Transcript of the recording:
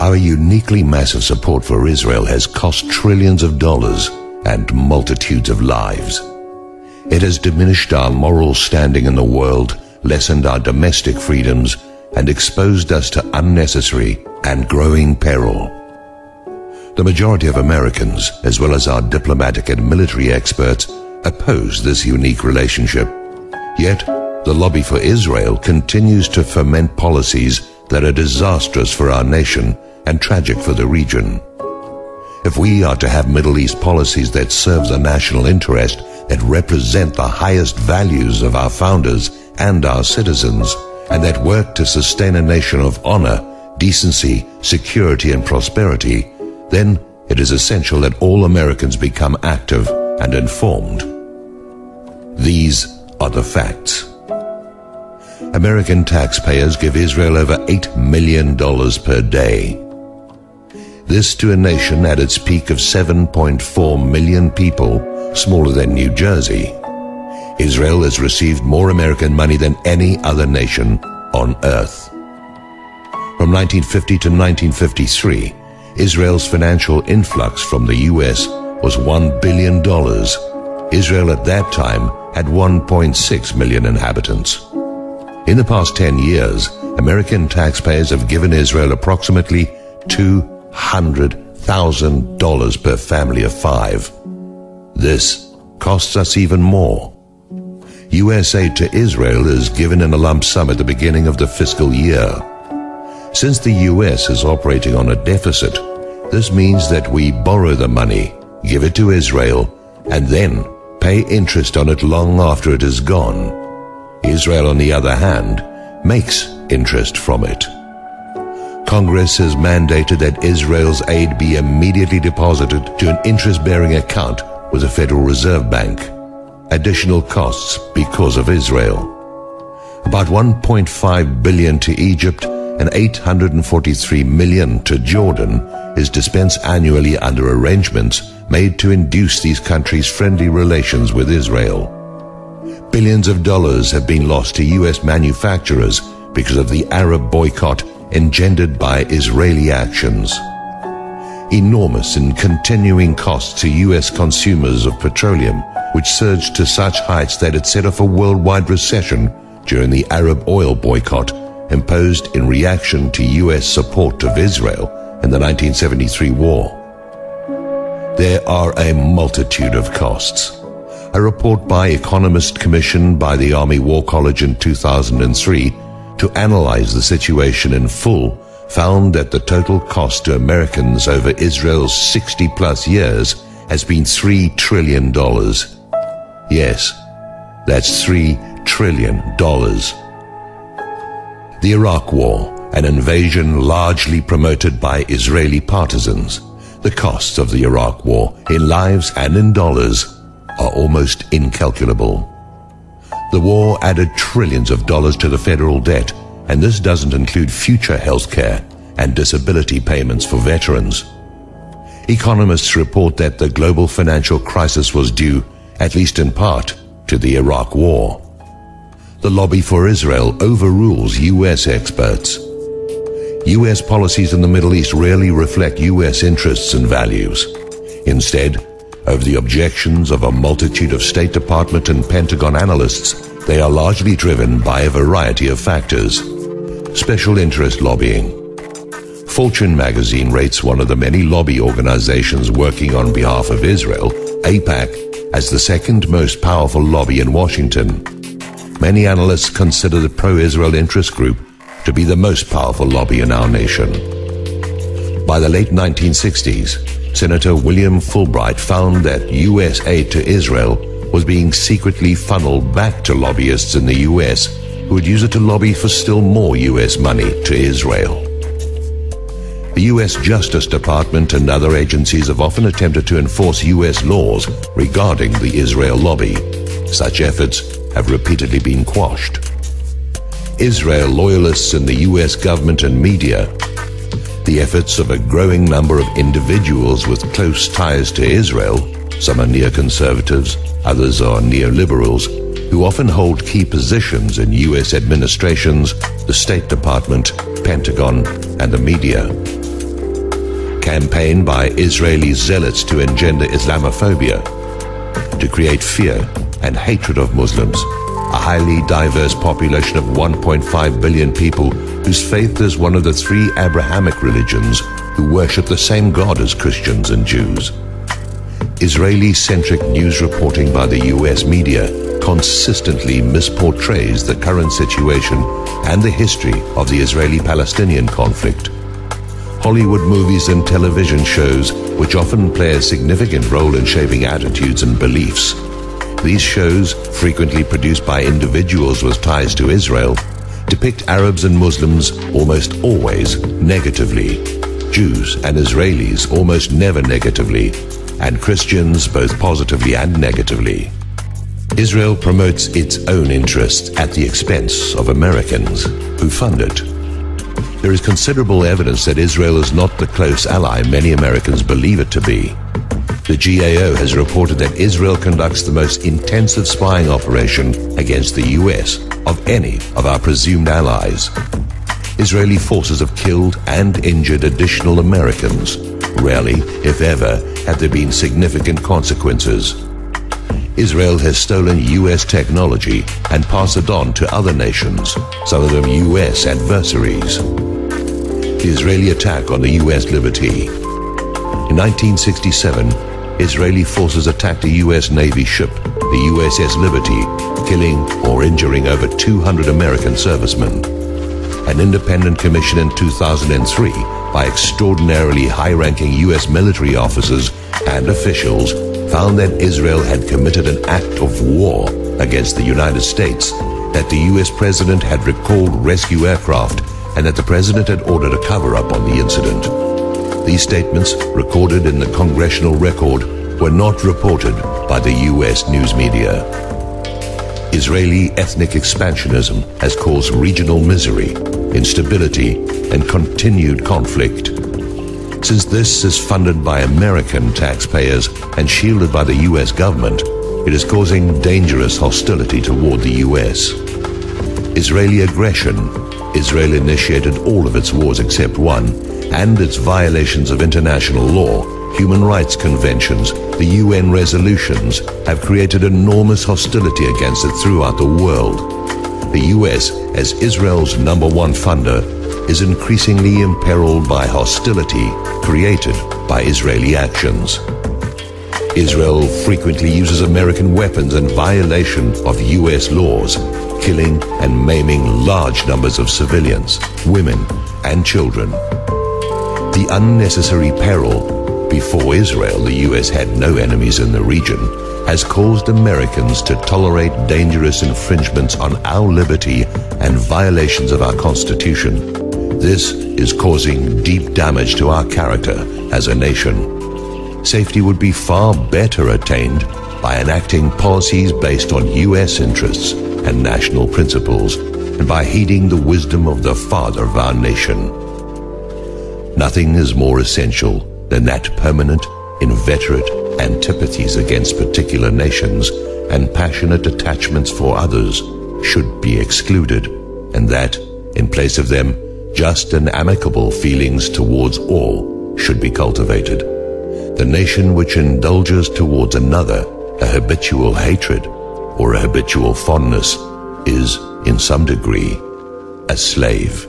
Our uniquely massive support for Israel has cost trillions of dollars and multitudes of lives. It has diminished our moral standing in the world, lessened our domestic freedoms, and exposed us to unnecessary and growing peril. The majority of Americans, as well as our diplomatic and military experts, oppose this unique relationship. Yet, the lobby for Israel continues to foment policies that are disastrous for our nation and tragic for the region. If we are to have Middle East policies that serve the national interest, that represent the highest values of our founders and our citizens, and that work to sustain a nation of honor, decency, security, and prosperity, then it is essential that all Americans become active and informed. These are the facts. American taxpayers give Israel over $8 million per day. This to a nation at its peak of 7.4 million people, smaller than New Jersey. Israel has received more American money than any other nation on earth. From 1950 to 1953, Israel's financial influx from the U.S. was $1 billion. Israel at that time had 1.6 million inhabitants. In the past 10 years, American taxpayers have given Israel approximately $200,000 per family of 5. This costs us even more. U.S. aid to Israel is given in a lump sum at the beginning of the fiscal year. Since the U.S. is operating on a deficit, this means that we borrow the money, give it to Israel, and then pay interest on it long after it is gone. Israel, on the other hand, makes interest from it. Congress has mandated that Israel's aid be immediately deposited to an interest-bearing account with the Federal Reserve Bank. Additional costs because of Israel. About $1.5 billion to Egypt and $843 million to Jordan is dispensed annually under arrangements made to induce these countries' friendly relations with Israel. Billions of dollars have been lost to U.S. manufacturers because of the Arab boycott engendered by Israeli actions. Enormous and continuing costs to U.S. consumers of petroleum, which surged to such heights that it set off a worldwide recession during the Arab oil boycott imposed in reaction to U.S. support of Israel in the 1973 war. There are a multitude of costs. A report by economists commissioned by the Army War College in 2003 to analyze the situation in full found that the total cost to Americans over Israel's 60-plus years has been $3 trillion. Yes, that's $3 trillion. The Iraq War, an invasion largely promoted by Israeli partisans. The costs of the Iraq War, in lives and in dollars, are almost incalculable. The war added trillions of dollars to the federal debt, and this doesn't include future health care and disability payments for veterans. Economists report that the global financial crisis was due, at least in part, to the Iraq War. The lobby for Israel overrules U.S. experts. U.S. policies in the Middle East rarely reflect U.S. interests and values. Instead, over the objections of a multitude of State Department and Pentagon analysts, they are largely driven by a variety of factors. Special interest lobbying. Fortune magazine rates one of the many lobby organizations working on behalf of Israel, AIPAC, as the second most powerful lobby in Washington. Many analysts consider the pro-Israel interest group to be the most powerful lobby in our nation. By the late 1960s, Senator William Fulbright found that U.S. aid to Israel was being secretly funneled back to lobbyists in the U.S. who would use it to lobby for still more U.S. money to Israel. The U.S. Justice Department and other agencies have often attempted to enforce U.S. laws regarding the Israel lobby. Such efforts have repeatedly been quashed. Israel loyalists in the U.S. government and media. The efforts of a growing number of individuals with close ties to Israel, some are neoconservatives, others are neoliberals, who often hold key positions in U.S. administrations, the State Department, Pentagon, and the media. campaign by Israeli zealots to engender Islamophobia, to create fear and hatred of Muslims, a highly diverse population of 1.5 billion people whose faith is one of the three Abrahamic religions who worship the same God as Christians and Jews. Israeli-centric news reporting by the US media consistently misportrays the current situation and the history of the Israeli-Palestinian conflict. Hollywood movies and television shows, which often play a significant role in shaping attitudes and beliefs. These shows, frequently produced by individuals with ties to Israel, depict Arabs and Muslims almost always negatively, Jews and Israelis almost never negatively, and Christians both positively and negatively. Israel promotes its own interests at the expense of Americans who fund it. There is considerable evidence that Israel is not the close ally many Americans believe it to be. The GAO has reported that Israel conducts the most intensive spying operation against the US of any of our presumed allies. Israeli forces have killed and injured additional Americans. Rarely, if ever, have there been significant consequences. Israel has stolen US technology and passed it on to other nations, some of them US adversaries. The Israeli attack on the US Liberty. In 1967, Israeli forces attacked a US Navy ship, the USS Liberty, killing or injuring over 200 American servicemen. An independent commission in 2003 by extraordinarily high-ranking US military officers and officials found that Israel had committed an act of war against the United States, that the US president had recalled rescue aircraft, and that the president had ordered a cover-up on the incident. These statements, recorded in the congressional record, were not reported by the US news media. Israeli ethnic expansionism has caused regional misery, instability, and continued conflict. Since this is funded by American taxpayers and shielded by the US government, it is causing dangerous hostility toward the US. Israeli aggression. Israel initiated all of its wars except one, and its violations of international law, human rights conventions, the UN resolutions, have created enormous hostility against it throughout the world. The US, as Israel's #1 funder, is increasingly imperiled by hostility created by Israeli actions. Israel frequently uses American weapons in violation of US laws, killing and maiming large numbers of civilians, women, and children. The unnecessary peril. Before Israel, the US had no enemies in the region, has caused Americans to tolerate dangerous infringements on our liberty and violations of our Constitution. This is causing deep damage to our character as a nation. Safety would be far better attained by enacting policies based on US interests and national principles, and by heeding the wisdom of the father of our nation. Nothing is more essential than that permanent, inveterate antipathies against particular nations and passionate attachments for others should be excluded, and that, in place of them, just and amicable feelings towards all should be cultivated. The nation which indulges towards another a habitual hatred or a habitual fondness is, in some degree, a slave.